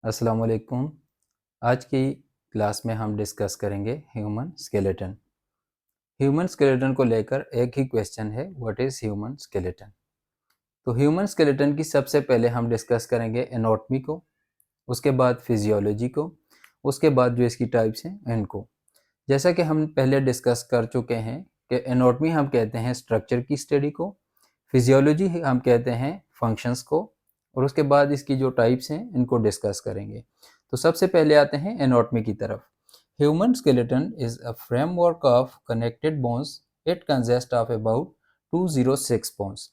अस्सलाम वालेकुम। आज की क्लास में हम डिस्कस करेंगे ह्यूमन स्केलेटन। ह्यूमन स्केलेटन को लेकर एक ही क्वेश्चन है, व्हाट इज़ ह्यूमन स्केलेटन। तो ह्यूमन स्केलेटन की सबसे पहले हम डिस्कस करेंगे एनाटॉमी को, उसके बाद फिजियोलॉजी को, उसके बाद जो इसकी टाइप्स हैं इनको। जैसा कि हम पहले डिस्कस कर चुके हैं कि एनाटॉमी हम कहते हैं स्ट्रक्चर की स्टडी को, फिजियोलॉजी हम कहते हैं फंक्शंस को, और उसके बाद इसकी जो टाइप्स हैं इनको डिस्कस करेंगे। तो सबसे पहले आते हैं एनाटॉमी की तरफ। Human skeleton is a framework of connected bones. It consist of about 206 bones.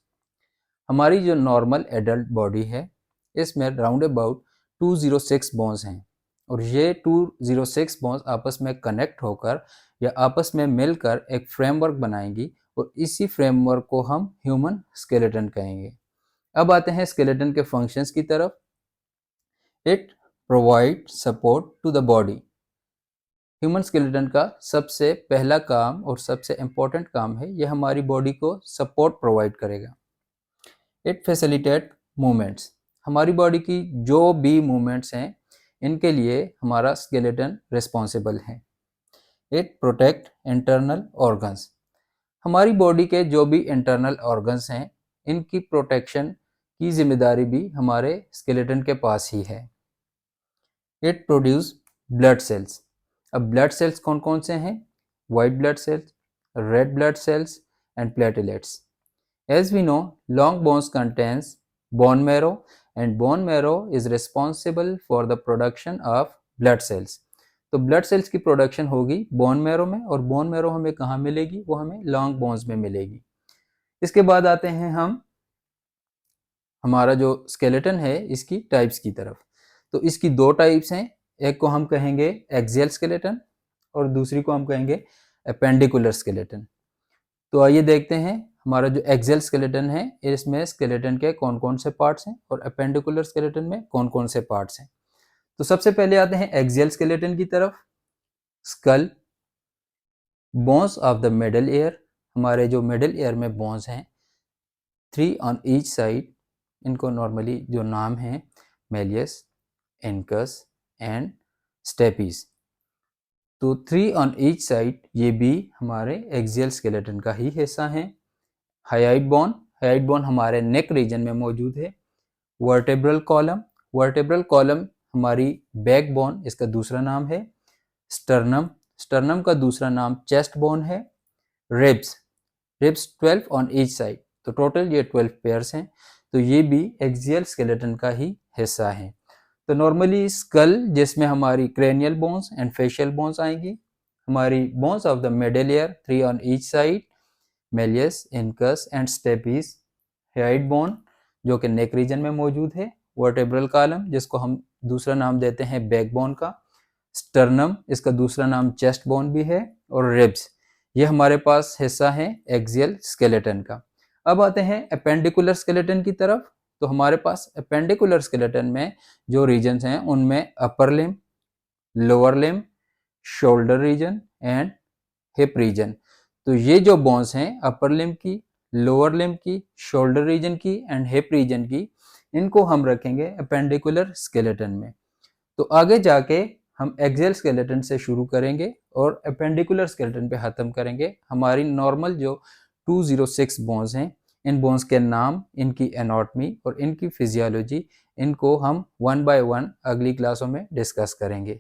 हमारी जो नॉर्मल एडल्ट बॉडी है इसमें राउंड अबाउट 206 बोन्स हैं, और ये 206 बोन्स आपस में कनेक्ट होकर या आपस में मिलकर एक फ्रेमवर्क बनाएंगी, और इसी फ्रेमवर्क को हम ह्यूमन स्केलेटन कहेंगे। अब आते हैं स्केलेटन के फंक्शंस की तरफ। It provide support to the body. Human skeleton का सबसे पहला काम और सबसे इम्पोर्टेंट काम है, यह हमारी बॉडी को सपोर्ट प्रोवाइड करेगा। It facilitate movements. हमारी बॉडी की जो भी मूवमेंट्स हैं इनके लिए हमारा स्केलेटन रिस्पॉन्सिबल है। It protect internal organs. हमारी बॉडी के जो भी इंटरनल ऑर्गन्स हैं इनकी प्रोटेक्शन की जिम्मेदारी भी हमारे स्केलेटन के पास ही है। It produce blood cells. अब ब्लड सेल्स कौन कौन से हैं? White blood cells, red blood cells and platelets. As we know, long bones contains bone marrow, and bone marrow is responsible for the production of blood cells. तो blood cells की production होगी bone marrow में, और bone marrow हमें कहाँ मिलेगी? वो हमें लॉन्ग बोन्स में मिलेगी। इसके बाद आते हैं हम हमारा जो स्केलेटन है इसकी टाइप्स की तरफ। तो इसकी दो टाइप्स हैं, एक को हम कहेंगे एक्सियल स्केलेटन और दूसरी को हम कहेंगे अपेंडिकुलर स्केलेटन। तो आइए देखते हैं हमारा जो एक्सियल स्केलेटन है इसमें स्केलेटन के कौन कौन से पार्ट्स हैं और अपेंडिकुलर स्केलेटन में कौन कौन से पार्ट्स हैं। तो सबसे पहले आते हैं एक्सियल स्केलेटन की तरफ। Skull, bones of the middle ear. हमारे जो मिडल ईयर में बोन्स हैं 3 ऑन ईच साइड, इनको नॉर्मली जो नाम है मेलियस, इनकस एंड स्टेपीज। तो 3 ऑन ईच साइड ये भी हमारे एक्सियल स्केलेटन का ही हिस्सा है। हाइट बोन हमारे नेक रीजन में मौजूद है। वर्टेब्रल कॉलम हमारी बैक बोन, इसका दूसरा नाम है। स्टर्नम का दूसरा नाम चेस्ट बोन है। रिब्स 12 ऑन ईच साइड, तो टोटल ये 12 पेयर्स हैं। तो ये भी एक्सियल स्केलेटन का ही हिस्सा है। तो नॉर्मली स्कल जिसमें हमारी cranial bones and facial bones आएंगी। हमारी bones of the middle ear 3 on each side, malleus, incus and stapes. Head bone जो कि नेक रीजन में मौजूद है। वर्टेब्रल कॉलम जिसको हम दूसरा नाम देते हैं बैकबोन का। स्टर्नम, इसका दूसरा नाम चेस्ट बोन भी है। और रिब्स, ये हमारे पास हिस्सा है एक्सियल स्केलेटन का। अब आते हैं अपेंडिकुलर स्केलेटन की तरफ। तो हमारे पास अपेंडिकुलर स्केलेटन में जो रीजन्स हैं उनमें upper limb, lower limb, shoulder region and hip region. तो ये जो बोन्स हैं अपर लिम्ब की, लोअर लिम्ब की, शोल्डर रीजन की एंड हिप रीजन की, इनको हम रखेंगे अपेंडिकुलर स्केलेटन में। तो आगे जाके हम एक्सियल स्केलेटन से शुरू करेंगे और अपेंडिकुलर स्केलेटन पे खत्म करेंगे। हमारी नॉर्मल जो 206 बोन्स हैं, इन बोन्स के नाम, इनकी एनाटॉमी और इनकी फिजियोलॉजी, इनको हम 1 बाय 1 अगली क्लासों में डिस्कस करेंगे।